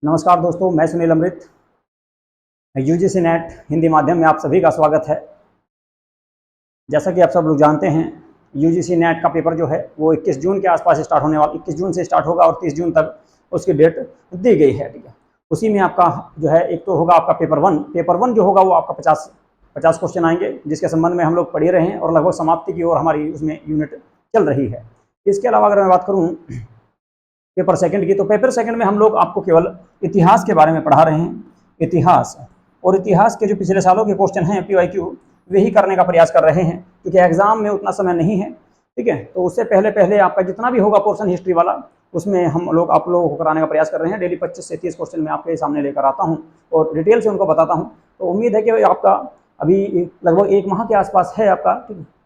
नमस्कार दोस्तों, मैं सुनील अमृत। यूजीसी नेट हिंदी माध्यम में आप सभी का स्वागत है। जैसा कि आप सब लोग जानते हैं, यूजीसी नेट का पेपर जो है वो 21 जून के आसपास स्टार्ट होने वाला 21 जून से स्टार्ट होगा और 30 जून तक उसकी डेट दी गई है। ठीक है, उसी में आपका जो है एक तो होगा आपका पेपर वन जो होगा वो आपका 50 क्वेश्चन आएंगे, जिसके संबंध में हम लोग पढ़े रहे हैं और लगभग समाप्ति की ओर हमारी उसमें यूनिट चल रही है। इसके अलावा अगर मैं बात करूँ पेपर सेकंड की, तो पेपर सेकंड में हम लोग आपको केवल इतिहास के बारे में पढ़ा रहे हैं। इतिहास और इतिहास के जो पिछले सालों के क्वेश्चन हैं PYQ वही करने का प्रयास कर रहे हैं, क्योंकि एग्जाम में उतना समय नहीं है। ठीक है, तो उससे पहले पहले आपका जितना भी होगा पोर्शन हिस्ट्री वाला, उसमें हम लोग आप लोगों को कराने का प्रयास कर रहे हैं। डेली 25 से 30 क्वेश्चन मैं आपके सामने लेकर आता हूँ और डिटेल से उनको बताता हूँ। तो उम्मीद है कि आपका अभी लगभग 1 माह के आसपास है आपका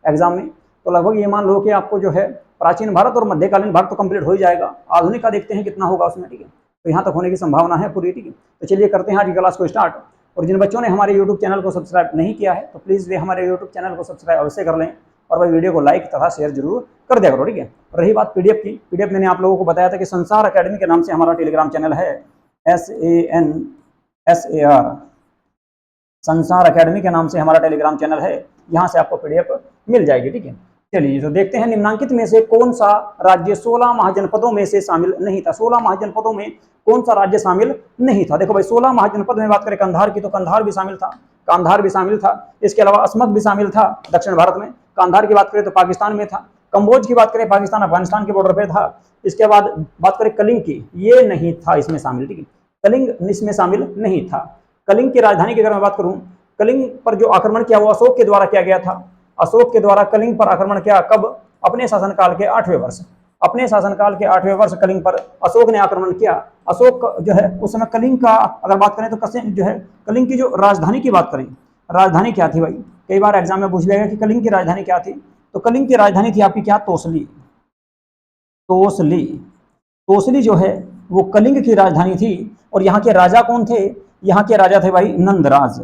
एग्जाम में, तो लगभग ये मान लो कि आपको जो है प्राचीन भारत और मध्यकालीन भारत तो कंप्लीट हो ही जाएगा। आधुनिक का देखते हैं कितना होगा उसमें। ठीक है, तो यहाँ तक होने की संभावना है पूरी। ठीक है, तो चलिए करते हैं आज की क्लास को स्टार्ट। और जिन बच्चों ने हमारे यूट्यूब चैनल को सब्सक्राइब नहीं किया है तो प्लीज़ वे हमारे यूट्यूब चैनल को सब्सक्राइब अवश्य कर लें और वह वीडियो को लाइक तथा शेयर जरूर कर दिया करो। ठीक है, रही बात PDF की, PDF मैंने आप लोगों को बताया था कि संसार अकेडमी के नाम से हमारा टेलीग्राम चैनल है, SANSAR, संसार अकेडमी के नाम से हमारा टेलीग्राम चैनल है। यहाँ से आपको PDF मिल जाएगी। ठीक है, चलिए तो देखते हैं निम्नांकित में से कौन सा राज्य 16 महाजनपदों में से शामिल नहीं था। 16 महाजनपदों में कौन सा राज्य शामिल नहीं था? देखो भाई, 16 महाजनपद में बात करें कंधार की, तो कंधार भी शामिल था, कांधार भी शामिल था। इसके अलावा असमक भी शामिल था दक्षिण भारत में। कांधार की बात करें तो पाकिस्तान में था। कंबोज की बात करें पाकिस्तान अफगानिस्तान के बॉर्डर पे था। इसके बाद बात करें कलिंग की, ये नहीं था इसमें शामिल। ठीक है, कलिंग इसमें शामिल नहीं था। कलिंग की राजधानी की अगर मैं बात करूं, कलिंग पर जो आक्रमण किया वो अशोक के द्वारा किया गया था। अशोक के द्वारा कलिंग पर आक्रमण किया कब? अपने शासनकाल के 8वें वर्ष। अपने शासनकाल के 8वें वर्ष कलिंग पर अशोक ने आक्रमण किया। अशोक जो है उस समय कलिंग का अगर बात करें तो कसें जो है कलिंग की जो राजधानी की बात करें, राजधानी क्या थी भाई? कई बार एग्जाम में पूछ लिया कि कलिंग की राजधानी क्या थी, तो कलिंग की राजधानी थी आपकी क्या? तोसली। तोसली तोसली जो है वो कलिंग की राजधानी थी। और यहाँ के राजा कौन थे? यहाँ के राजा थे भाई नंदराज।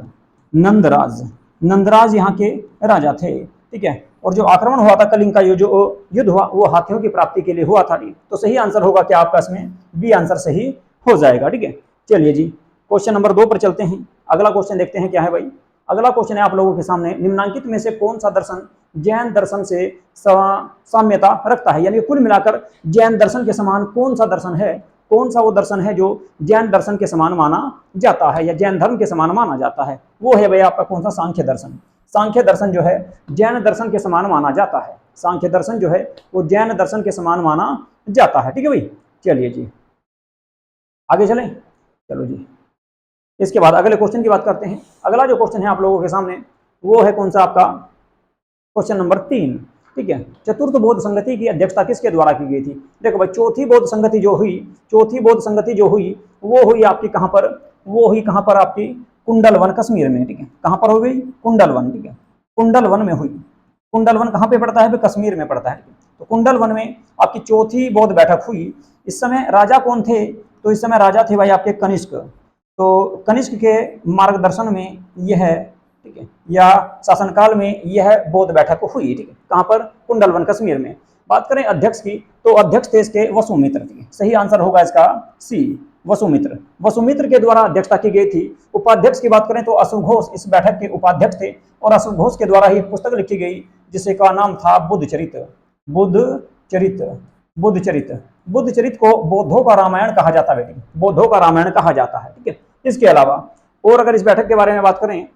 नंदराज नंदराज यहाँ के राजा थे। ठीक है, और जो आक्रमण हुआ था कलिंग का, जो युद्ध हुआ वो हाथियों की प्राप्ति के लिए हुआ था। तो सही आंसर होगा क्या आपका? इसमें बी आंसर सही हो जाएगा। ठीक है, चलिए जी क्वेश्चन नंबर 2 पर चलते हैं। अगला क्वेश्चन देखते हैं क्या है भाई। अगला क्वेश्चन है आप लोगों के सामने, निम्नांकित में से कौन सा दर्शन जैन दर्शन से साम्यता रखता है? यानी कुल मिलाकर जैन दर्शन के समान कौन सा दर्शन है? कौन सा वो दर्शन है जो जैन दर्शन के समान माना जाता है या जैन धर्म के समान माना जाता है? वो है भाई आपका कौन सा? सांख्य दर्शन। सांख्य दर्शन जो है जैन दर्शन के समान माना जाता है। सांख्य दर्शन जो है वो जैन दर्शन के समान माना जाता है। ठीक है भाई, चलिए जी आगे चलें। चलो जी, इसके बाद अगले क्वेश्चन की बात करते हैं। अगला जो क्वेश्चन है आप लोगों के सामने वो है कौन सा? आपका क्वेश्चन नंबर 3। ठीक है, चतुर्थ बौद्ध संगति की अध्यक्षता किसके द्वारा की गई थी? देखो भाई, चौथी बौद्ध संगति जो हुई वो हुई आपकी कहां पर? वो हुई कहां पर? आपकी कुंडलवन कश्मीर में। ठीक है, कहां पर हो गई? कुंडलवन। ठीक है, कुंडलवन में हुई। कुंडलवन कहां पे पड़ता है? कश्मीर में पड़ता है। तो कुंडलवन में आपकी चौथी बौद्ध बैठक हुई। इस समय राजा कौन थे? तो इस समय राजा थे भाई आपके कनिष्क। तो कनिष्क के मार्गदर्शन में यह, ठीक है, या शासनकाल में यह बौद्ध बैठक हुई। ठीक है, कहां पर? कुंडलवन कश्मीर में। बात करें अध्यक्ष की, तो अध्यक्ष थे इसके वसुमित्र। सही आंसर होगा इसका सी, वसुमित्र। वसुमित्र के द्वारा अध्यक्षता की गई थी। उपाध्यक्ष की बात करें तो अशोक घोष इस बैठक के उपाध्यक्ष थे और अशोक घोष के द्वारा ही पुस्तक लिखी गई जिसे का नाम था बुद्धचरित। बुद्धचरित बुद्धचरित बुद्धचरित को बौद्धों का रामायण कहा जाता है। बौद्धों का रामायण कहा जाता है। ठीक है, इसके अलावा और अगर इस बैठक के बारे में बात करें,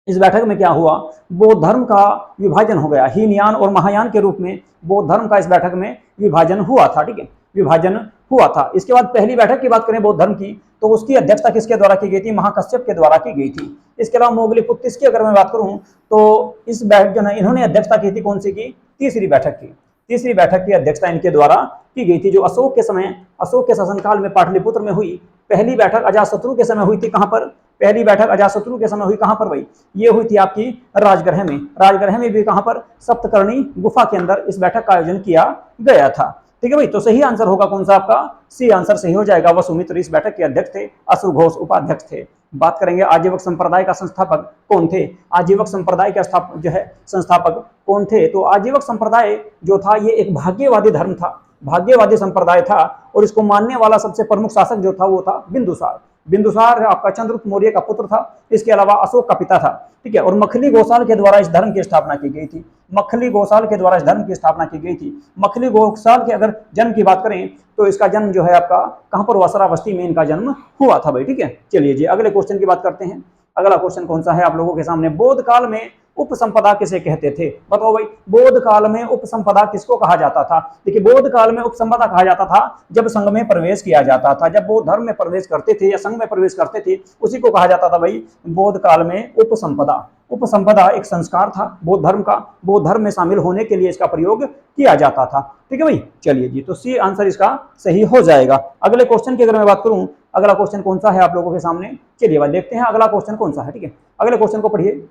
इस बैठक में क्या हुआ? बौद्ध धर्म का विभाजन हो गया। हीनयान और महायान के रूप में बौद्ध धर्म का इस बैठक में विभाजन हुआ था। ठीक है, विभाजन हुआ था। इसके बाद पहली बैठक की बात करें बौद्ध धर्म की, तो उसकी अध्यक्षता किसके द्वारा की गई थी? महाकश्यप के द्वारा की गई थी। इसके अलावा मोगलीपुत्तिस की अगर मैं बात करूं तो इस बैठक जो है इन्होंने अध्यक्षता की थी कौन सी की? तीसरी बैठक की। तीसरी बैठक की अध्यक्षता इनके द्वारा की गई थी, जो अशोक के समय, अशोक के शासनकाल में पाटलिपुत्र में हुई। पहली बैठक अजातशत्रु के समय हुई थी। कहां पर? पहली बैठक अजातशत्रु के समय हुई कहां पर भाई? ये हुई थी आपकी राजगृह में। राजगृह में भी कहां पर? सप्तकर्णी गुफा के अंदर इस बैठक का आयोजन किया गया था। ठीक है भाई, तो सही आंसर होगा कौन सा? आपका सी आंसर सही हो जाएगा। वसुमित्र इस बैठक के अध्यक्ष थे, अशोक घोष उपाध्यक्ष थे। बात करेंगे आजीवक संप्रदाय का संस्थापक कौन थे? आजीवक संप्रदाय का संस्थापक कौन थे? तो आजीवक संप्रदाय जो था ये एक भाग्यवादी धर्म था। भाग्यवादी संप्रदाय था और इसको मानने वाला सबसे प्रमुख शासक जो था वो था बिंदुसार। बिंदुसार आपका चंद्रगुप्त मौर्य का पुत्र था। इसके अलावा अशोक का पिता था, ठीक है। और मखली गोसाल के द्वारा इस धर्म की स्थापना की गई थी। मखली गोसाल के द्वारा इस धर्म की स्थापना की गई थी। मखली गोसाल के अगर जन्म की बात करें तो इसका जन्म जो है आपका कहां पर हुआ, श्रावस्ती में इनका जन्म हुआ था भाई, ठीक है। चलिए जी अगले क्वेश्चन की बात करते हैं। अगला क्वेश्चन कौन सा है आप लोगों के सामने, बौद्ध काल में उपसंपदा किसे कहते थे? बताओ भाई, बौद्ध काल में उपसंपदा किसको कहा जाता था? देखिए बौद्ध काल में उपसंपदा कहा जाता था जब संघ में प्रवेश किया जाता था, जब बौद्ध धर्म में प्रवेश करते थे या संघ में प्रवेश करते थे, उसी को कहा जाता था भाई बौद्ध काल में उपसंपदा। उपसंपदा एक संस्कार था बौद्ध धर्म का, बौद्ध धर्म में शामिल होने के लिए इसका प्रयोग किया जाता था, ठीक है भाई। चलिए जी, तो सी आंसर इसका सही हो जाएगा। अगले क्वेश्चन की अगर मैं बात करूं, अगला क्वेश्चन कौन सा है आप लोगों के सामने, चलिए भाई देखते हैं अगला क्वेश्चन कौन सा है, ठीक है। अगले क्वेश्चन को पढ़िए।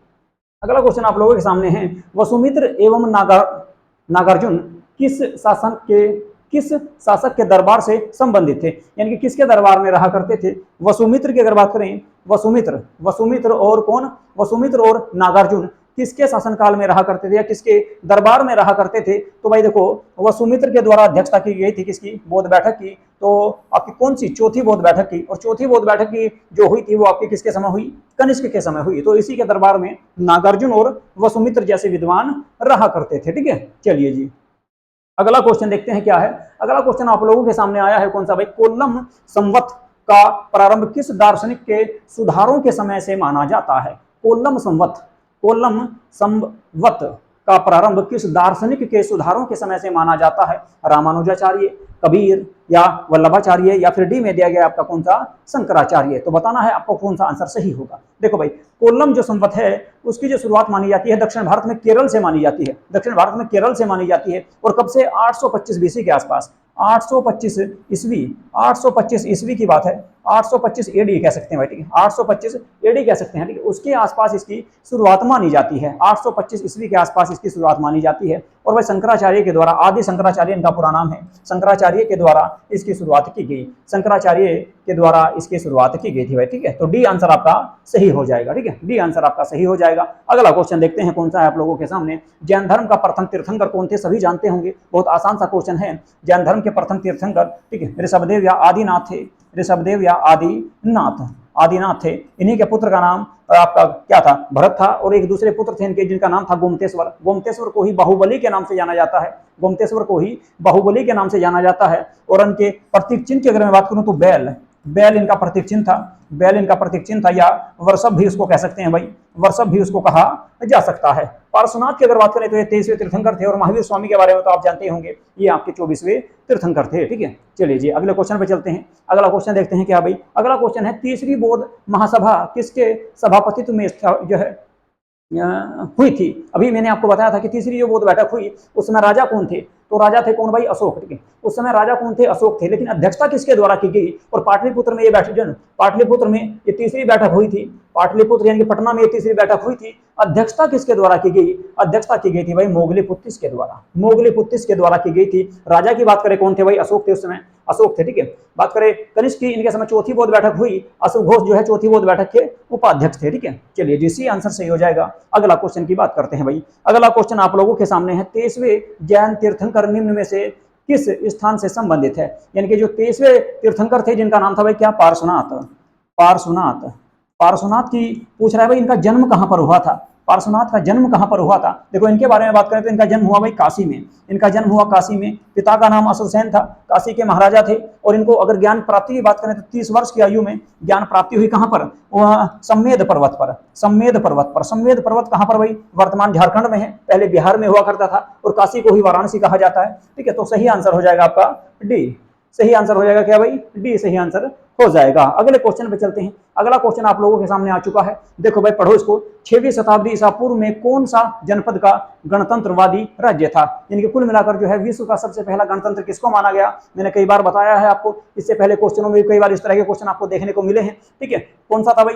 अगला क्वेश्चन आप लोगों के सामने है, वसुमित्र एवं नागार्जुन किस शासक के दरबार से संबंधित थे? यानी कि किसके दरबार में रहा करते थे? वसुमित्र की अगर बात करें, वसुमित्र और कौन, वसुमित्र और नागार्जुन किसके शासनकाल में रहा करते थे या किसके दरबार में रहा करते थे? तो भाई देखो वसुमित्र के द्वारा अध्यक्षता की गई थी किसकी, बौद्ध बैठक की। तो आपकी कौन सी, चौथी बौद्ध बैठक की। और चौथी बौद्ध बैठक की जो हुई थी वो आपकी किसके समय हुई, कनिष्क के समय हुई। तो इसी के दरबार में नागार्जुन और वसुमित्र जैसे विद्वान रहा करते थे, ठीक है। चलिए जी अगला क्वेश्चन देखते हैं क्या है। अगला क्वेश्चन आप लोगों के सामने आया है कौन सा भाई, कोल्लम संवत का प्रारंभ किस दार्शनिक के सुधारों के समय से माना जाता है? कोल्लम संवत का प्रारंभ किस दार्शनिक के सुधारों के समय से माना जाता है? रामानुजाचार्य, कबीर या वल्लभाचार्य या फिर डी में दिया गया आपका कौन सा, शंकराचार्य। तो बताना है आपको कौन सा आंसर सही होगा। देखो भाई कोल्लम जो संवत है उसकी जो शुरुआत मानी जाती है दक्षिण भारत में केरल से मानी जाती है, दक्षिण भारत में केरल से मानी जाती है। और कब से, 825 बीसी के आसपास, 825 ईस्वी, 825 ईस्वी की बात है, 825 एडी कह सकते हैं भाई, ठीक है, 825 एडी कह सकते हैं, ठीक है। उसके आसपास इसकी शुरुआत मानी जाती है, 825 ईस्वी के आसपास इसकी शुरुआत मानी जाती है। और भाई शंकराचार्य के द्वारा, आदि शंकराचार्य इनका पूरा नाम है, शंकराचार्य के द्वारा इसकी शुरुआत की गई, शंकराचार्य के द्वारा इसकी शुरुआत की गई थी भाई, ठीक है। तो डी आंसर आपका सही हो जाएगा, ठीक है, डी आंसर आपका सही हो जाएगा। अगला क्वेश्चन देखते हैं कौन सा है आप लोगों के सामने, जैन धर्म का प्रथम तीर्थंकर कौन थे? सभी जानते होंगे, बहुत आसान सा क्वेश्चन है। जैन धर्म के प्रथम तीर्थंकर, ठीक है, ऋषभदेव या आदिनाथ थे, ऋषभदेव या आदिनाथ थे। इन्हीं के पुत्र का नाम आपका क्या था, भरत था। और एक दूसरे पुत्र थे इनके जिनका नाम था गोमतेश्वर। गोमतेश्वर को ही बाहुबली के नाम से जाना जाता है, गोमतेश्वर को ही बाहुबली के नाम से जाना जाता है। और उनके प्रतीक चिन्ह की अगर मैं बात करूं तो बैल इनका प्रतीक चिन्ह था, बैल इनका प्रतीक चिन्ह था, या वर्षभ भी उसको कह सकते हैं भाई, वर्षभ भी उसको कहा जा सकता है। पार्श्वनाथ की अगर बात करें तो ये 23वें तीर्थंकर थे। और महावीर स्वामी के बारे में तो आप जानते होंगे, ये आपके 24वें तीर्थंकर थे, ठीक है। चलिए जी अगले क्वेश्चन पे चलते हैं। अगला क्वेश्चन देखते हैं क्या भाई, अगला क्वेश्चन है, तीसरी बौद्ध महासभा किसके सभापतित्व में जो है हुई थी? अभी मैंने आपको बताया था कि तीसरी जो बौद्ध बैठक हुई उस समय राजा कौन थे? तो राजा थे कौन भाई, अशोक, ठीक है। उस समय राजा कौन थे, अशोक थे। लेकिन अध्यक्षता किसके द्वारा की गई? और पाटलिपुत्र में ये बैठक, पाटलिपुत्र में ये तीसरी बैठक हुई थी, पाटलिपुत्र यानी कि पटना में ये तीसरी बैठक हुई थी। अध्यक्षता किसके द्वारा की गई? अध्यक्षता की गई थी भाई मोगलीपुत्तिस के द्वारा, मोगलीपुत्तिस के द्वारा की गई थी। राजा की बात करें कौन थे भाई, अशोक थे, उस समय अशोक थे, ठीक है। बात करें कनिष्क की, इनके समय चौथी बौद्ध बैठक हुई, अशोक घोष जो है चौथी बौद्ध बैठक के उपाध्यक्ष थे, ठीक है। चलिए जिससे आंसर सही हो जाएगा। अगला क्वेश्चन की बात करते हैं भाई। अगला क्वेश्चन आप लोगों के सामने है, 23वें जैन तीर्थंकर निम्न में से किस स्थान से संबंधित है? यानी कि जो 23वें तीर्थंकर थे जिनका नाम था भाई क्या, पार्श्वनाथ की पूछ रहा है भाई, इनका जन्म कहां पर हुआ था? पार्श्वनाथ का जन्म कहां पर हुआ था? देखो इनके बारे में बात करें तो इनका जन्म हुआ भाई काशी में, इनका जन्म हुआ काशी में। पिता का नाम अशोकसेन था, काशी के महाराजा थे। और इनको अगर ज्ञान प्राप्ति की बात करें तो 30 वर्ष की आयु में ज्ञान प्राप्ति हुई। कहां पर? सम्मेद पर्वत पर, सम्मेद पर्वत कहां पर भाई? वर्तमान झारखंड में है, पहले बिहार में हुआ करता था। और काशी को ही वाराणसी कहा जाता है, ठीक है। तो सही आंसर हो जाएगा आपका डी, सही आंसर हो जाएगा क्या भाई, डी सही आंसर हो जाएगा। अगले क्वेश्चन पे चलते हैं। अगला क्वेश्चन आप लोगों के सामने आ चुका है, देखो भाई पढ़ो इसको। 6वीं शताब्दी ईसा पूर्व में कौन सा जनपद का गणतंत्रवादी राज्य था? यानी कि कुल मिलाकर जो है विश्व का सबसे पहला गणतंत्र किसको माना गया? मैंने कई बार बताया है आपको, इससे पहले क्वेश्चनों में भी कई बार इस तरह के क्वेश्चन आपको देखने को मिले हैं, ठीक है। कौन सा था भाई?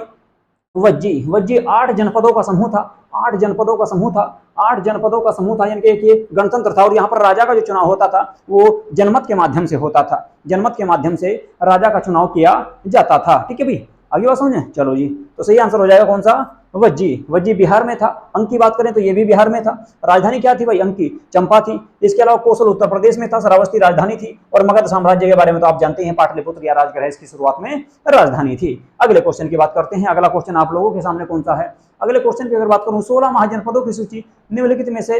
वज्जी 8 जनपदों का समूह था, 8 जनपदों का समूह था, 8 जनपदों का समूह था। यानी कि एक ये गणतंत्र था। और यहाँ पर राजा का जो चुनाव होता था वो जनमत के माध्यम से होता था, जनमत के माध्यम से राजा का चुनाव किया जाता था, ठीक है भाई। आगे बात समझे। चलो जी, तो सही आंसर हो जाएगा कौन सा, वज्जी। वज्जी बिहार में था। अंक की बात करें तो ये भी बिहार में था। राजधानी क्या थी भाई, अंकी, चंपा थी। इसके अलावा कौशल उत्तर प्रदेश में था, श्रावस्ती राजधानी थी। और मगध साम्राज्य के बारे में तो आप जानते हैं, पाटलिपुत्र या राजगृह इसकी शुरुआत में राजधानी थी। अगले क्वेश्चन की बात करते हैं। अगला क्वेश्चन आप लोगों के सामने कौन सा है। अगले क्वेश्चन की अगर बात करूं, 16 महाजनपदों की सूची निम्नलिखित में से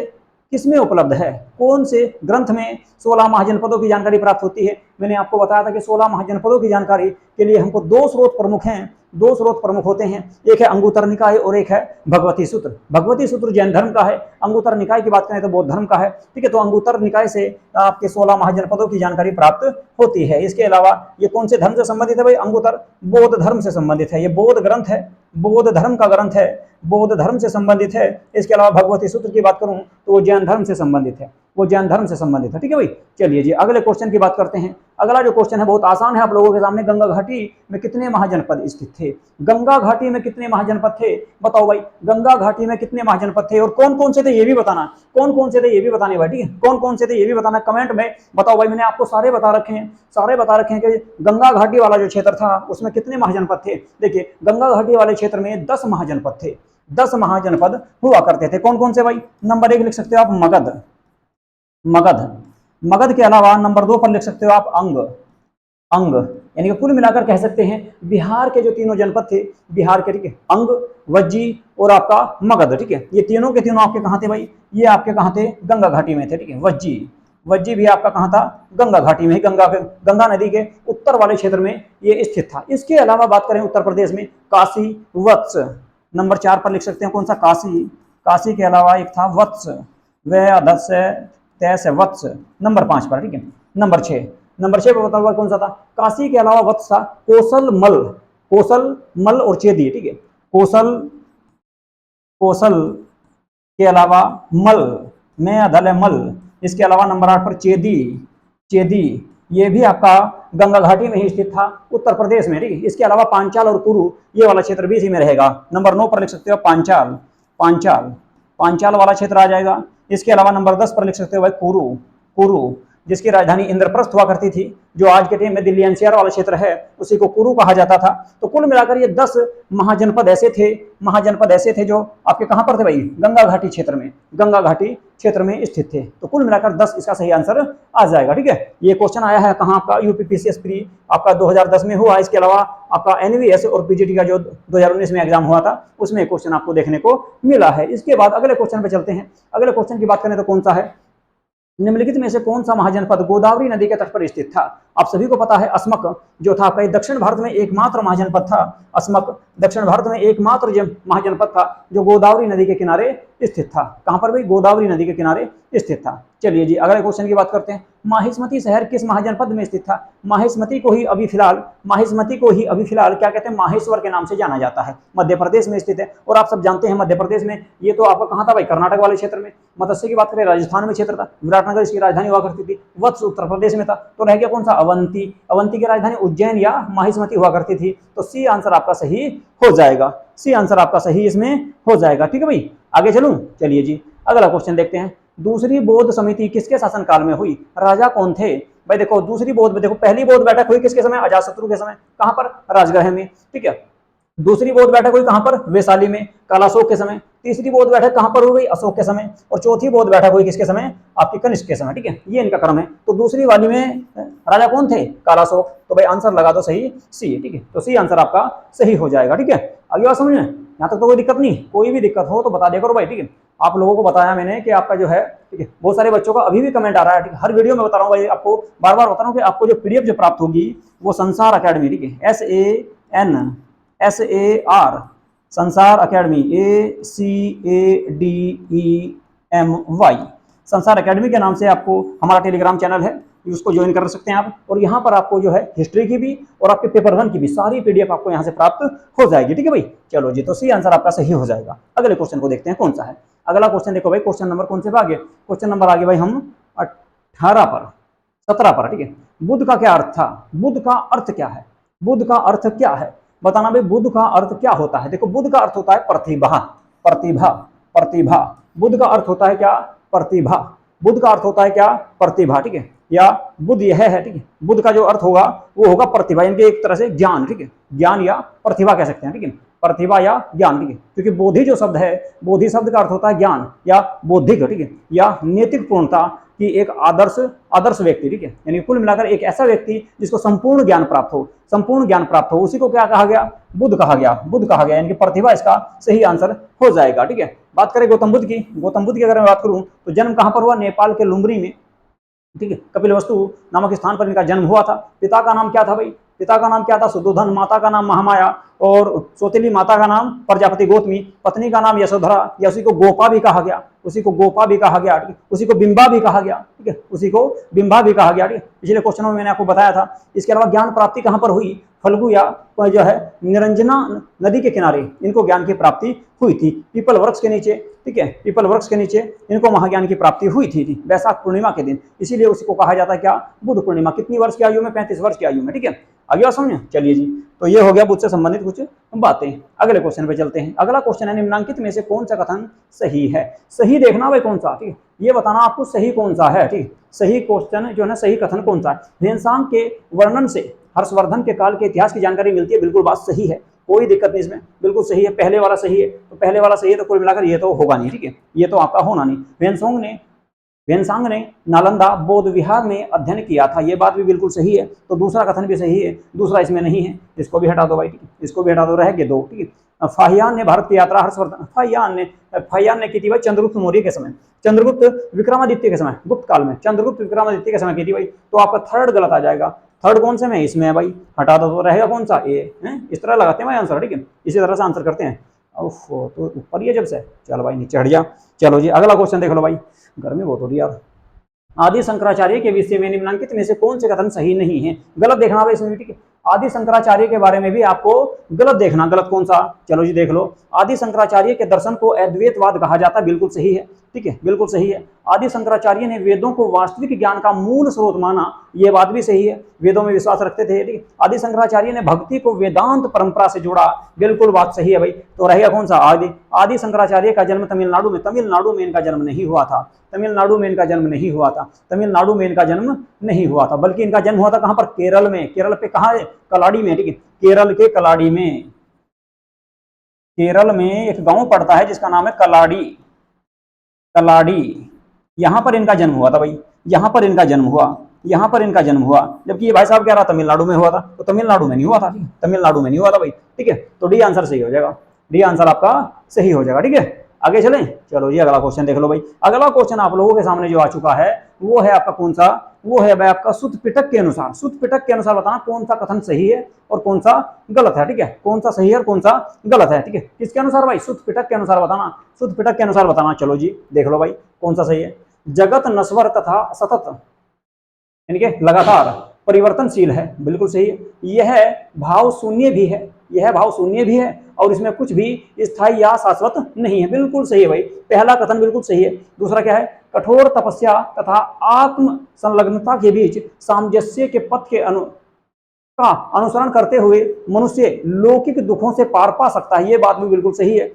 किसमें उपलब्ध है, कौन से ग्रंथ में 16 महाजनपदों की जानकारी प्राप्त होती है। मैंने आपको बताया था कि 16 महाजनपदों की जानकारी के लिए हमको दो स्रोत प्रमुख हैं, दो स्रोत प्रमुख होते हैं, एक है अंगुत्तर निकाय और एक है भगवती सूत्र। भगवती सूत्र जैन धर्म का है, अंगुत्तर निकाय की बात करें तो बौद्ध धर्म का है। ठीक है, तो अंगुत्तर निकाय से आपके 16 महाजनपदों की जानकारी प्राप्त होती है। इसके अलावा ये कौन से धर्म से संबंधित है भाई, अंगुत्तर बौद्ध धर्म से संबंधित है। ये बौद्ध ग्रंथ है, बौद्ध धर्म का ग्रंथ है, बौद्ध धर्म से संबंधित है। इसके अलावा भगवती सूत्र की बात करूं तो वो जैन धर्म से संबंधित है, वो जैन धर्म से संबंधित है। ठीक है भाई, चलिए जी अगले क्वेश्चन की बात करते हैं। अगला जो क्वेश्चन है बहुत आसान है आप लोगों के सामने। गंगा घाटी में कितने महाजनपद स्थित थे, गंगा घाटी में कितने महाजनपद थे, बताओ भाई, गंगा घाटी में कितने महाजनपद थे और कौन कौन से थे ये भी बताना, कौन कौन से थे ये भी बताने भाई। ठीक है, कौन कौन से थे ये भी बताना, कमेंट में बताओ भाई। मैंने आपको सारे बता रखे हैं, सारे बता रखे हैं कि गंगा घाटी वाला जो क्षेत्र था उसमें कितने महाजनपद थे। देखिए गंगा घाटी वाले क्षेत्र में 10 महाजनपद थे, 10 महाजनपद हुआ करते थे। कौन कौन से भाई, नंबर 1 लिख सकते हो आप मगध, मगध। मगध के अलावा नंबर 2 पर लिख सकते हो आप अंग, अंग। यानी कि कुल मिलाकर कह सकते हैं बिहार के जो तीनों जनपद थे, बिहार के, ठीक है, अंग, वज्जी और आपका मगध। ठीक है, ये तीनों के तीनों आपके कहां थे भाई, ये आपके कहां थे, गंगा घाटी में थे। ठीक है, वज्जी, वज्जी भी आपका कहां था, गंगा घाटी में, गंगा नदी के उत्तर वाले क्षेत्र में ये स्थित था। इसके अलावा बात करें उत्तर प्रदेश में, काशी, वत्स, नंबर 4 पर लिख सकते हैं कौन सा, काशी। काशी के अलावा एक था वत्स, वह अधस तैस वत्स, नंबर 5 पर। ठीक है, नंबर 6, नंबर 6 पर बता हुआ कौन सा था, काशी के अलावा वत्स था, कौशल मल, कौशल मल और चेदी। ठीक है, कौशल, कौशल के अलावा मल, मैं अधल है मल। इसके अलावा नंबर 8 पर चेदी, चेदी ये भी आपका गंगा घाटी में ही स्थित था, उत्तर प्रदेश में। ठीक है, इसके अलावा पांचाल और कुरु ये वाला क्षेत्र भी इसी में रहेगा। नंबर 9 पर लिख सकते हो पांचाल, पांचाल, पांचाल वाला क्षेत्र आ जाएगा। इसके अलावा नंबर 10 पर लिख सकते हो भाई कुरु, कुरु जिसकी राजधानी इंद्रप्रस्थ हुआ करती थी, जो आज के टाइम में दिल्ली एनसीआर वाला क्षेत्र है उसी को कुरु कहा जाता था। तो कुल मिलाकर ये 10 महाजनपद ऐसे थे, महाजनपद ऐसे थे जो आपके कहां पर थे भाई, गंगा घाटी क्षेत्र में, गंगा घाटी क्षेत्र में स्थित थे। तो कुल मिलाकर 10 इसका सही आंसर आ जाएगा। ठीक है, ये क्वेश्चन आया है कहां, आपका यूपीपीसीएस प्री आपका 2010 में हुआ। इसके अलावा आपका एनवीएस और पीजीटी का जो 2019 में एग्जाम हुआ था उसमें क्वेश्चन आपको देखने को मिला है। इसके बाद अगले क्वेश्चन पे चलते हैं। अगले क्वेश्चन की बात करें तो कौन सा है, निम्नलिखित में से कौन सा महाजनपद गोदावरी नदी के तट पर स्थित था। आप सभी को पता है अस्मक जो था आपका दक्षिण भारत में एकमात्र महाजनपद था, अस्मक दक्षिण भारत में एकमात्र जो महाजनपद था जो गोदावरी नदी के किनारे स्थित था। कहां पर भाई, गोदावरी नदी के किनारे स्थित था। चलिए जी अगले क्वेश्चन की बात करते हैं। माहिष्मती शहर किस महाजनपद में स्थित था। माहिष्मती को ही अभी फिलहाल, माहिष्मती को ही अभी फिलहाल क्या कहते हैं, माहेश्वर के नाम से जाना जाता है। मध्य प्रदेश में स्थित है। और आप सब जानते हैं मध्य प्रदेश में ये तो आपका कहां था भाई, कर्नाटक वाले क्षेत्र में। मत्स्य की बात करें राजस्थान में क्षेत्र था, विराटनगर इसकी राजधानी हुआ करती थी। वत्स उत्तर प्रदेश में था। तो रह गया कौन सा, अवंती। अवंती की राजधानी उज्जैन या माहिष्मती हुआ करती थी। तो सी आंसर आपका सही हो जाएगा, सी आंसर आपका सही इसमें हो जाएगा। ठीक है भाई, आगे चलूं। चलिए जी अगला क्वेश्चन देखते हैं। दूसरी बौद्ध समिति किसके शासनकाल में हुई, राजा कौन थे। भाई देखो दूसरी बौद्ध, देखो पहली बौद्ध बैठक हुई किसके समय, अजातशत्रु के समय। कहां पर, राजगृह में। ठीक है, दूसरी बौद्ध बैठक हुई कहां पर, वैशाली में, कालाशोक के समय। तीसरी बौद्ध बैठक कहां पर हो गई, अशोक के समय। और चौथी बौद्ध बैठक हुई किसके समय, आपकी कनिष्क के समय। ठीक है, ये इनका क्रम है। तो दूसरी वाली में राजा कौन थे, कालाशोक। तो भाई आंसर लगा दो सही सी। ठीक है, तो सी आंसर आपका सही हो जाएगा। ठीक है, आगे बात समझ में, यहाँ तक तो कोई दिक्कत नहीं, कोई भी दिक्कत हो तो बता दिया करो भाई। ठीक है, आप लोगों को बताया मैंने कि आपका जो है, ठीक है, बहुत सारे बच्चों का अभी भी कमेंट आ रहा है। ठीक है, हर वीडियो में बता रहा हूँ भाई, आपको बार बार बता रहा हूँ कि आपको जो पीडीएफ जो प्राप्त होगी वो संसार अकेडमी, ठीक है, SANSAR संसार अकेडमी, ACADEMY संसार अकेडमी के नाम से आपको हमारा टेलीग्राम चैनल है, उसको ज्वाइन कर सकते हैं आप। और यहाँ पर आपको जो है हिस्ट्री की भी और आपके पेपर 1 की भी सारी पीडीएफ आपको यहाँ से प्राप्त हो जाएगी। ठीक है भाई, चलो जी, तो सी आंसर आपका सही हो जाएगा। अगले क्वेश्चन को देखते हैं कौन सा है। अगला क्वेश्चन देखो भाई, क्वेश्चन नंबर कौन से पे आगे, क्वेश्चन नंबर आगे भाई हम 18 पर, 17 पर। ठीक है, बुद्ध का क्या अर्थ था, बुद्ध का अर्थ क्या है, बुद्ध का अर्थ क्या है, बताना भाई बुद्ध का अर्थ क्या होता है। देखो बुद्ध का अर्थ होता है प्रतिभा, प्रतिभा, प्रतिभा। बुद्ध का अर्थ होता है क्या, प्रतिभा। बुद्ध का अर्थ होता है क्या, प्रतिभा। ठीक है, या बुद्ध यह है, ठीक है। बुद्ध का जो अर्थ होगा वो होगा प्रतिभा, यानी कि एक तरह से ज्ञान, ठीक है, ज्ञान या प्रतिभा कह सकते हैं, ठीक है, प्रतिभा या ज्ञान, ठीक है। क्योंकि बोधि जो शब्द है, बोधि शब्द का अर्थ होता है ज्ञान या बौद्धिक, ठीक है, या नैतिक पूर्णता की एक आदर्श व्यक्ति, ठीक है। यानी कुल मिलाकर एक ऐसा व्यक्ति जिसको संपूर्ण ज्ञान प्राप्त हो, संपूर्ण ज्ञान प्राप्त हो, उसी को क्या कहा गया, बुद्ध कहा गया, बुद्ध कहा गया, यानी कि प्रतिभा इसका सही आंसर हो जाएगा, ठीक है। बात करें गौतम बुद्ध की, गौतम बुद्ध की अगर मैं बात करूं तो जन्म कहां पर हुआ, नेपाल के लुम्बिनी में, ठीक है, कपिलवस्तु नामक स्थान पर इनका जन्म हुआ था। पिता का नाम क्या था भाई, पिता का नाम क्या था, सुदोधन, माता का नाम महामाया, और सौतेली माता का नाम प्रजापति गौतमी, पत्नी का नाम यशोधरा, या उसी को गोपा भी कहा गया, उसी को गोपा भी कहा गया, ठीक है, उसी को बिंबा भी कहा गया, ठीक है, उसी को बिंबा भी कहा गया, ठीक है। पिछले क्वेश्चनों में मैंने आपको बताया था। इसके अलावा ज्ञान प्राप्ति कहां पर हुई, फल्गु या जो है निरंजना नदी के किनारे इनको ज्ञान की प्राप्ति हुई थी, पीपल वृक्ष के नीचे, ठीक है, पीपल वृक्ष के नीचे इनको महाज्ञान की प्राप्ति हुई थी वैशाख पूर्णिमा के दिन, इसीलिए उसी को कहा जाता है क्या, बुद्ध पूर्णिमा। कितनी वर्ष की आयु में, 35 वर्ष की आयु में, ठीक है। आगे बात समझे, चलिए जी, तो ये हो गया बुद्ध से संबंधित कुछ बातें। अगले क्वेश्चन पे चलते हैं। अगला क्वेश्चन है, निम्नांकित में से कौन सा कथन सही है। सही देखना भाई कौन सा, ठीक है, ये बताना आपको सही कौन सा है, ठीक है, सही क्वेश्चन जो है, सही कथन कौन सा है। ह्वेनसांग के वर्णन से हर्षवर्धन के काल के इतिहास की जानकारी मिलती है, बिल्कुल बात सही है, कोई दिक्कत नहीं इसमें, बिल्कुल सही है। पहले वाला सही है, तो पहले वाला सही है, तो कुल मिलाकर ये तो होगा नहीं, ठीक है, ये तो आपका होना नहीं। ह्वेनसांग ने नालंदा बौद्ध विहार में अध्ययन किया था, ये बात भी बिल्कुल सही है। तो दूसरा कथन भी सही है, दूसरा इसमें नहीं है, इसको भी हटा दो भाई, ठीक है, इसको भी हटा दो, रह गए दो, ठीक है। फाहियान ने भारत की यात्रा हर्षवर्धन, फाहियान ने की थी भाई चंद्रगुप्त मौर्य के समय, चंद्रगुप्त विक्रमादित्य के समय, गुप्त काल में चंद्रगुप्त विक्रमादित्य के समय की थी भाई। तो आपका थर्ड गलत आ जाएगा। थर्ड कौन से में, इसमें है भाई, हटा दो, तो रहेगा कौन सा, ए है। इस तरह लगाते हैं भाई आंसर, ठीक है, इसी तरह से आंसर करते हैं। ओहो, तो ऊपर ही है जब से, चलो भाई नीचे हट जा। चलो जी अगला क्वेश्चन देख लो भाई, गर्मी बहुत हो रही है यार। आदि शंकराचार्य के विषय में निम्नलिखित में से कौन से कथन सही नहीं है, गलत देखना भाई इसमें, ठीक है। आदि शंकराचार्य के बारे में भी आपको गलत देखना, गलत कौन सा, चलो जी देख लो। आदि शंकराचार्य के दर्शन को अद्वैतवाद कहा जाता है, बिल्कुल सही है, ठीक है, बिल्कुल सही है। आदि शंकराचार्य ने वेदों को वास्तविक ज्ञान का मूल स्रोत माना, ये बात भी सही है, वेदों में विश्वास रखते थे, ठीक है। आदि शंकराचार्य ने भक्ति को वेदांत परंपरा से जोड़ा, बिल्कुल बात सही है भाई। तो रहेगा कौन सा, आदि शंकराचार्य का जन्म तमिलनाडु में इनका जन्म नहीं हुआ था, तमिलनाडु में इनका जन्म नहीं हुआ था, तमिलनाडु में इनका जन्म नहीं हुआ था, बल्कि इनका जन्म हुआ था कहां पर, केरल में। केरल पे कहां है, कलाड़ी में, ठीक है, केरल के कलाड़ी में, केरल में एक गांव पड़ता है जिसका नाम है कलाड़ी, कलाड़ी, यहां पर इनका जन्म हुआ था भाई, यहां पर इनका जन्म हुआ, यहां पर इनका जन्म हुआ। जबकि ये भाई साहब कह रहा तमिलनाडु में हुआ था, तो तमिलनाडु में नहीं हुआ था, तमिलनाडु में नहीं हुआ था भाई, ठीक है। तो डी आंसर सही हो जाएगा, डी आंसर आपका सही हो जाएगा, ठीक है। आगे चलें, चलो जी अगला क्वेश्चन देख लो भाई। अगला क्वेश्चन आप लोगों के सामने जो आ चुका है वो है आपका कौन सा, वो है भाई आपका सुत्त पिटक के अनुसार, सुत्त पिटक के अनुसार बताना कौन सा कथन सही है और कौन सा गलत है, ठीक है, कौन सा सही है और कौन सा गलत है, ठीक है। किसके अनुसार भाई, सुत्त पिटक के अनुसार बताना, सुत्त पिटक के अनुसार बताना। चलो जी देख लो भाई कौन सा सही है। जगत नश्वर तथा सतत, यानी कि लगातार परिवर्तनशील है, बिल्कुल सही है। यह भाव शून्य भी है, यह भाव शून्य भी है, और इसमें कुछ भी स्थायी या शाश्वत नहीं है, बिल्कुल सही है भाई। पहला कथन बिल्कुल सही है। दूसरा क्या है, कठोर तपस्या तथा आत्म संलग्नता के बीच सामंजस्य के पथ के का अनुसरण करते हुए मनुष्य लौकिक दुखों से पार पा सकता है, ये बात भी बिल्कुल सही है,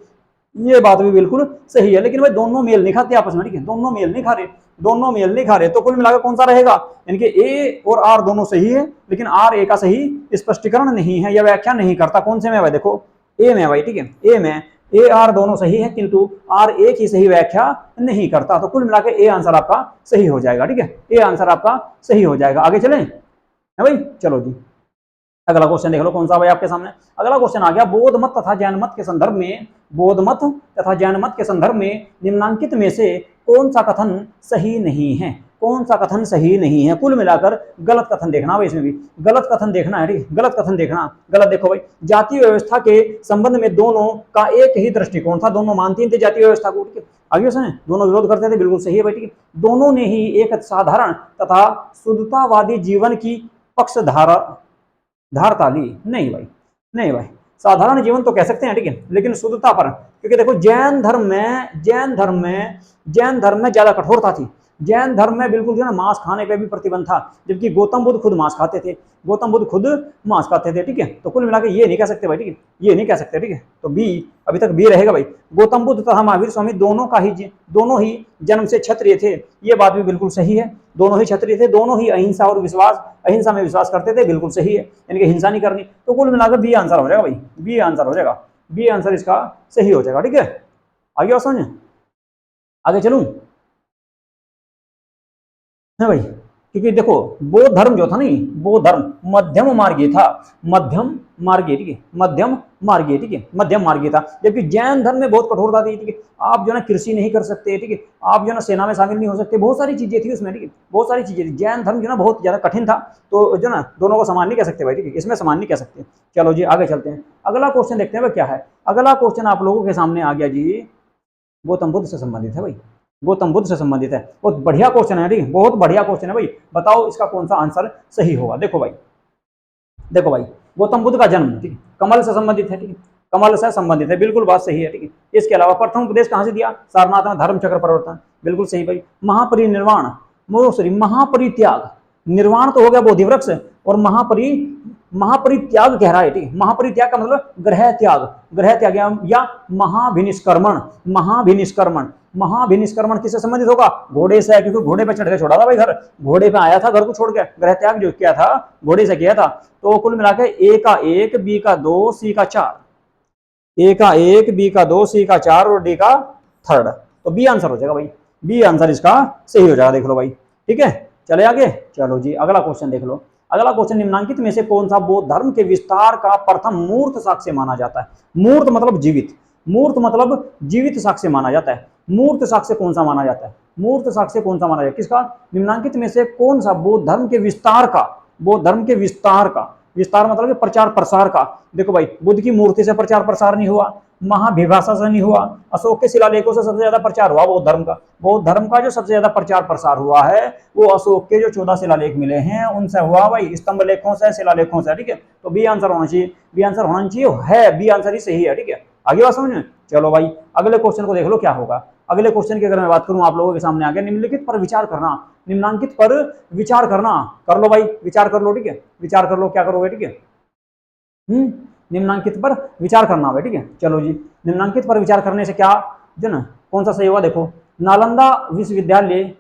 ये बात भी बिल्कुल सही है। लेकिन भाई दोनों मेल नहीं खाते आपस में, ठीक है, दोनों मेल नहीं खा रहे, दोनों मेल नहीं खा रहे। तो कुल मिलाकर कौन सा रहेगा, यानी कि ए और आर दोनों सही है, लेकिन आर ए का सही स्पष्टीकरण नहीं है या व्याख्या नहीं करता। कौन से में भाई, देखो ए में भाई, ठीक है, ए में ए आर दोनों सही है, किंतु आर ए की सही व्याख्या नहीं करता। तो कुल मिलाकर ए आंसर आपका सही हो जाएगा, ठीक है, ए आंसर आपका सही हो जाएगा। आगे चलें है भाई, चलो जी अगला क्वेश्चन देख लो कौन सा भाई आपके सामने। अगला क्वेश्चन आ गया, बौद्ध मत तथा जैन मत के संदर्भ में, बौद्ध मत तथा जैन मत के संदर्भ में निम्नांकित में से कौन सा कथन सही नहीं है, कौन सा कथन सही नहीं है। कुल मिलाकर गलत कथन देखना भाई, इसमें भी गलत कथन देखना है, ठीक, गलत कथन देखना। गलत देखो भाई, जातीय व्यवस्था के संबंध में दोनों का एक ही दृष्टिकोण था, दोनों मानते थे जातीय व्यवस्था को, ठीक है। आगे सुने, दोनों विरोध करते थे, बिल्कुल सही है भाई, ठीक है। दोनों ने ही एक साधारण तथा शुद्धतावादी जीवन की धारता ली, नहीं भाई, नहीं भाई, साधारण जीवन तो कह सकते हैं, ठीक है, लेकिन शुद्धता पर, क्योंकि देखो जैन धर्म में ज्यादा कठोरता थी, जैन धर्म में बिल्कुल जो है ना मांस खाने पे भी प्रतिबंध था, जबकि गौतम बुद्ध खुद मांस खाते थे, गौतम बुद्ध खुद मांस खाते थे, ठीक है। तो कुल मिला के ये नहीं कह सकते भाई, ठीक है, ये नहीं कह सकते, ठीक है। तो बी, अभी तक बी रहेगा भाई। गौतम बुद्ध तथा महावीर स्वामी दोनों ही जन्म से क्षत्रिय थे, ये बात भी बिल्कुल सही है। दोनों ही क्षत्रिय थे, दोनों ही अहिंसा में विश्वास करते थे, बिल्कुल सही है, यानी कि हिंसा नहीं करनी। तो कुल मिलाकर बी आंसर हो जाएगा भाई, बी आंसर हो जाएगा, बी आंसर इसका सही हो जाएगा, ठीक है। आगे और समझ, आगे चलूं है भाई, क्योंकि देखो बौद्ध धर्म जो था नहीं, बौद्ध धर्म मध्यम मार्गीय था, मध्यम मार्गीय, ठीक है, मध्यम मार्गीय, ठीक है, मध्यम मार्गीय था। जबकि जैन धर्म में बहुत कठोरता थी, ठीक है, आप जो है ना कृषि नहीं कर सकते, ठीक है, आप जो है ना सेना में शामिल नहीं हो सकते, बहुत सारी चीजें थी उसमें, ठीक है, बहुत सारी चीजें थी। जैन धर्म जो है ना बहुत ज्यादा कठिन था, तो जो ना दोनों को समान नहीं कह सकते भाई, ठीक है, इसमें समान नहीं कह सकते। चलो जी आगे चलते हैं, अगला क्वेश्चन देखते हैं भाई क्या है। अगला क्वेश्चन आप लोगों के सामने आ गया जी, गौतम बुद्ध से संबंधित है भाई, गौतम बुद्ध से संबंधित है। बहुत बढ़िया क्वेश्चन है, ठीक है, बहुत बढ़िया क्वेश्चन है भाई। बताओ इसका कौन सा आंसर सही होगा। देखो भाई, देखो भाई, गौतम बुद्ध का जन्म, ठीक है, कमल से संबंधित है, ठीक है, कमल से संबंधित है, बिल्कुल बात सही है, ठीक है। इसके अलावा प्रथम उपदेश कहां से दिया, सारनाथ में धर्म चक्र परिवर्तन, बिल्कुल सही भाई। महापरिनिर्वाण, सॉरी महापरित्याग, निर्वाण तो हो गया बोधि वृक्ष, और महापरित्याग कह रहा है, ठीक है, महापरित्याग का मतलब ग्रह त्याग, ग्रह त्याग या महाभिनिष्कर्मण, महाभिनिष्कर्मण, महाभिनिष्कर्मण किससे संबंधित होगा, घोड़े से, क्योंकि घोड़े पे चढ़ के छोड़ा था भाई घर, घोड़े पे आया था घर को छोड़ के, ग्रह त्याग जो किया था घोड़े से किया था। तो कुल मिलाकर ए का 1, बी का 2, सी का 4, ए का 1, बी का 2, सी का 4 और डी का 3rd, तो बी आंसर हो जाएगा भाई, बी आंसर इसका सही हो जाएगा, देख लो भाई, ठीक है। चले आगे, चलो जी अगला क्वेश्चन देख लो। अगला क्वेश्चन, निम्नांकित में से कौन सा बौद्ध धर्म के विस्तार का प्रथम मूर्त साक्ष्य माना जाता है। मूर्त मतलब जीवित, मूर्त मतलब जीवित साक्ष्य माना जाता है। मूर्त साक्ष्य कौन सा माना जाता है, मूर्त साक्ष्य कौन सा माना जाता है, किसका, निम्नांकित में से कौन सा बौद्ध धर्म के विस्तार का, बौद्ध धर्म के विस्तार का, विस्तार मतलब प्रचार प्रसार का। देखो भाई, बुद्ध की मूर्ति से प्रचार प्रसार नहीं हुआ, महाभिभाषा से नहीं हुआ, अशोक के शिलालेखों से सबसे ज्यादा प्रचार हुआ बौद्ध धर्म का। बौद्ध धर्म का जो सबसे ज्यादा प्रचार प्रसार हुआ है वो अशोक के जो 14 शिलालेख मिले हैं उनसे हुआ भाई, स्तंभ लेखों से, शिलालेखों से, ठीक है। तो बी आंसर होना चाहिए, बी आंसर होना चाहिए, है बी आंसर ही सही है, ठीक है। आगे बात समझ में, चलो भाई अगले क्वेश्चन को देख लो क्या होगा। अगले क्वेश्चन की अगर मैं बात करूं, आप लोगों के सामने आ गया, निम्नलिखित पर विचार करना, निम्नांकित पर विचार करना, कर लो भाई, विचार कर लो, ठीक है, विचार कर लो, क्या करोगे, ठीक है, निम्नांकित पर विचार करना होगा, ठीक है। चलो जी, निम्नांकित पर विचार करने से क्या जो ना कौन सा सही होगा, देखो नालंदा विश्वविद्यालय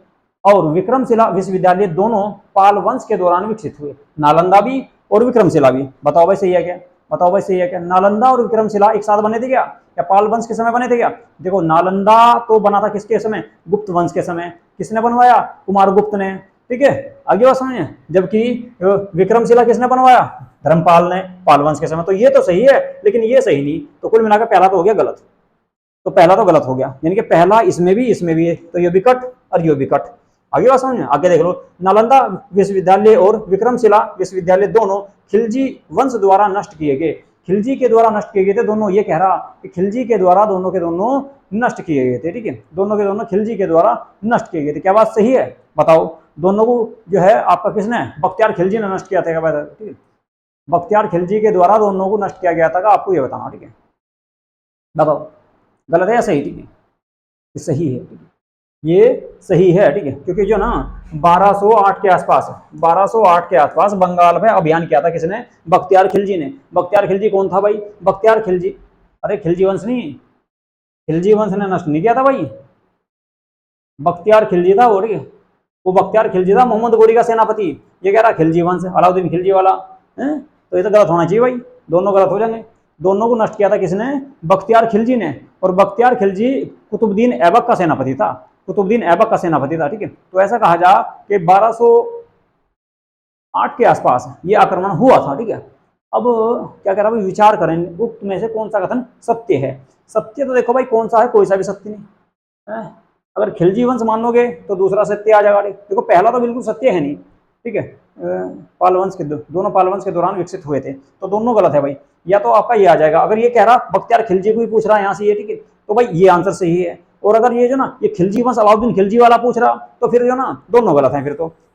और विक्रमशिला विश्वविद्यालय दोनों पाल वंश के दौरान विकसित हुए, नालंदा भी और विक्रमशिला भी। बताओ भाई सही है क्या, बताओ भाई सही है क्या, नालंदा और विक्रमशिला एक साथ बने थे क्या, या पाल वंश के समय बने थे क्या। देखो नालंदा तो बना था किसके समय, गुप्त वंश के समय, किसने बनवाया, कुमार गुप्त ने, ठीक है। आगे बात समझिए, जबकि विक्रमशिला किसने बनवाया, धर्मपाल ने, पाल वंश के समय। तो ये तो सही है लेकिन ये सही नहीं, तो कुल मिलाकर पहला तो हो गया गलत, तो पहला तो गलत हो गया, यानी कि पहला इसमें भी है, तो ये भी कट और ये भी कट। आगे बात समझ में, आगे देख लो, नालंदा विश्वविद्यालय और विक्रमशिला विश्वविद्यालय दोनों खिलजी वंश द्वारा नष्ट किए गए, खिलजी के द्वारा नष्ट किए गए थे दोनों, ये कह रहा कि खिलजी के द्वारा दोनों के दोनों नष्ट किए गए थे, ठीक है, दोनों के दोनों खिलजी के द्वारा नष्ट किए गए थे। क्या बात सही है, बताओ, दोनों को जो है आपका किसने, बख्तियार खिलजी ने नष्ट किया था, क्या, ठीक है, बख्तियार खिलजी के द्वारा दोनों को नष्ट किया गया था, आपको ये बताना, ठीक है, बताओ गलत है या सही, ठीक है, ये सही है, ठीक है, ये सही है, ठीक है, क्योंकि जो ना 1208 के आसपास, 1208 के आसपास बंगाल में अभियान किया था किसने, बख्तियार खिलजी ने। बख्तियार खिलजी कौन था भाई, बख्तियार खिलजी, अरे खिलजी वंश नहीं, खिलजी वंश ने नष्ट नहीं किया था भाई, बख्तियार खिलजी था वो, ठीक है, वो बख्तियार खिलजी था, मोहम्मद गोरी का सेनापति। ये कह रहा खिलजी वंश, अलाउद्दीन खिलजी वाला है, तो ये तो गलत होना चाहिए भाई, दोनों गलत हो जाएंगे। दोनों को नष्ट किया था किसने, बख्तियार खिलजी ने, और बख्तियार खिलजी कुतुबुद्दीन ऐबक का सेनापति था, कुतुबुद्दीन ऐबक का सेनापति था, ठीक है। तो ऐसा कहा जा कि 1208 के आसपास ये आक्रमण हुआ था, ठीक है। अब क्या कह रहा भाई, विचार करें उक्त में से कौन सा कथन सत्य है। सत्य तो देखो भाई कौन सा है, कोई सा भी सत्य नहीं है। अगर खिलजी वंश मानोगे तो दूसरा सत्य आ जाएगा, देखो पहला तो बिल्कुल सत्य है नहीं, ठीक है, पाल वंश के दोनों पाल वंश के दौरान विकसित हुए थे, तो दोनों गलत है भाई। या तो आपका ये आ जाएगा, अगर ये कह रहा बख्तियार खिलजी को ही पूछ रहा है यहाँ से ये, ठीक है, तो भाई ये आंसर सही है। और अगर ये जो ना ये खिलजी वंश अलाउद्दीन खिलजी वाला पूछ रहा, तो फिर जो ना दोनों गलत है,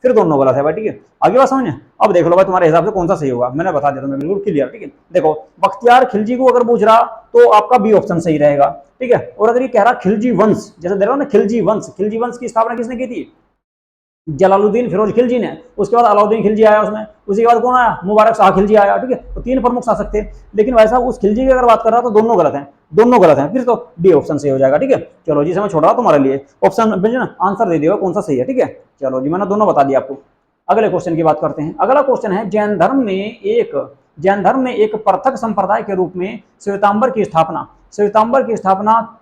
फिर दोनों गलत है भाई, ठीक है। आगे बात समझ, अब देख लो भाई तुम्हारे हिसाब से कौन सा सही होगा, मैंने बता दिया तुम्हें बिल्कुल क्लियर, ठीक है। देखो बख्तियार खिलजी को अगर पूछ रहा तो आपका बी ऑप्शन सही रहेगा, ठीक है। और अगर ये कह रहा खिलजी वंश, जैसे दे रहा ना खिलजी वंश की स्थापना किसने की थी, जलालुद्दीन फिरोज खिलजी ने, उसके बाद अलाउद्दीन खिलजी आया उसमें, उसी के बाद कौन आया, मुबारक शाह खिलजी आया, ठीक है। तो 3 प्रमुख शासक थे, लेकिन वैसा उस खिलजी की अगर बात कर रहा तो दोनों गलत हैं, दोनों गलत हैं, फिर तो डी ऑप्शन सही हो जाएगा, ठीक है। चलो जी, समय छोड़ रहा तुम्हारे लिए, ऑप्शन ना आंसर दे दियो कौन सा सही है, ठीक है। चलो जी, मैंने दोनों बता दिया आपको। अगले क्वेश्चन की बात करते हैं। अगला क्वेश्चन है, जैन धर्म में एक पृथक संप्रदाय के रूप में श्वेतांबर की स्थापना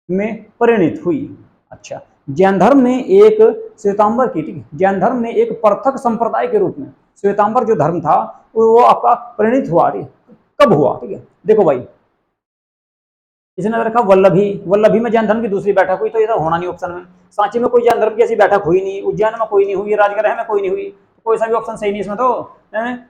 में परिणित हुई। अच्छा, जैन धर्म में एक श्वेतांबर की, ठीक है, जैन धर्म में एक पृथक संप्रदाय के रूप में श्वेतांबर जो धर्म था वो आपका परिणित हुआ, कब हुआ, ठीक है। देखो भाई, इसने रखा वल्लभी में जैन धर्म की दूसरी बैठक हुई, तो ये तो होना नहीं ऑप्शन में। सांची में कोई जैन धर्म की ऐसी बैठक हुई नहीं, उज्जैन में कोई नहीं हुई, राजगृह में कोई नहीं हुई, कोई सा भी ऑप्शन सही नहीं इसमें। तो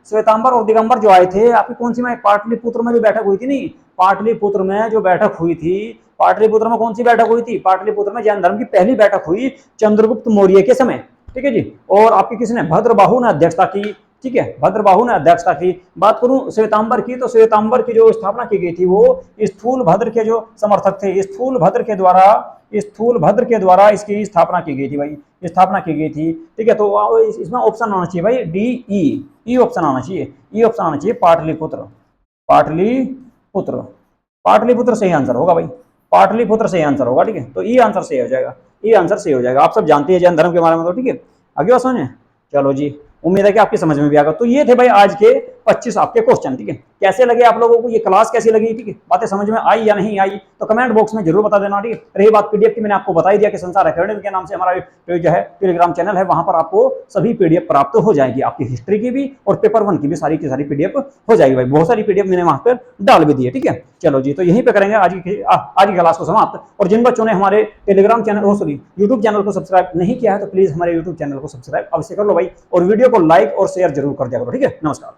श्वेतांबर और दिगंबर जो आए थे, आपकी कौन सी में, पाटलिपुत्र में जो बैठक हुई थी, नहीं, पाटलिपुत्र में जो बैठक हुई थी, पाटलिपुत्र में कौन सी बैठक हुई थी, पाटलिपुत्र में जैन धर्म की पहली बैठक हुई चंद्रगुप्त मौर्य के समय, ठीक है जी। और आपकी किसने, भद्रबाहु ने अध्यक्षता की, ठीक है, भद्रबाहु ने अध्यक्षता की। बात करूं श्वेतांबर की, तो श्वेतांबर की जो स्थापना की गई थी वो स्थूल भद्र के जो समर्थक थे, स्थूल भद्र के द्वारा इसकी स्थापना की गई थी भाई, स्थापना की गई थी, ठीक है। तो इसमें ऑप्शन आना चाहिए भाई, डी ई ऑप्शन आना चाहिए, ई ऑप्शन आना चाहिए, पाटलिपुत्र, पाटलिपुत्र, पाटलिपुत्र सही आंसर होगा भाई, पाटलिपुत्र सही आंसर होगा, ठीक है। तो ई आंसर सही हो जाएगा, ई आंसर सही हो जाएगा। आप सब जानते हैं जैन धर्म के बारे में, तो ठीक है, आगे बात समझे। चलो जी, उम्मीद है कि आपकी समझ में भी आएगा। तो ये थे भाई आज के 25 आपके क्वेश्चन, ठीक है। कैसे लगे आप लोगों को, ये क्लास कैसी लगी, ठीक है, बातें समझ में आई या नहीं आई, तो कमेंट बॉक्स में जरूर बता देना, ठीक है। रही बात पीडीएफ की, मैंने आपको बता ही दिया कि संसार एकेडमी के नाम से हमारा जो है टेलीग्राम चैनल है, वहां पर आपको सभी पीडीएफ प्राप्त हो जाएगी, आपकी हिस्ट्री की भी और पेपर 1 की भी सारी की सारी पीडीएफ हो जाएगी भाई। बहुत सारी पीडीएफ मैंने वहां पर डाल भी दी है, ठीक है। चलो जी, तो यहीं पे करेंगे आज की क्लास को समाप्त। और जिन बच्चों ने हमारे Telegram channel, sorry, YouTube channel को सब्सक्राइब नहीं किया है, तो प्लीज हमारे यूट्यूब चैनल को सब्सक्राइब अवश्य कर लो भाई, और वीडियो को लाइक और शेयर जरूर कर दिया करो, ठीक है। नमस्कार।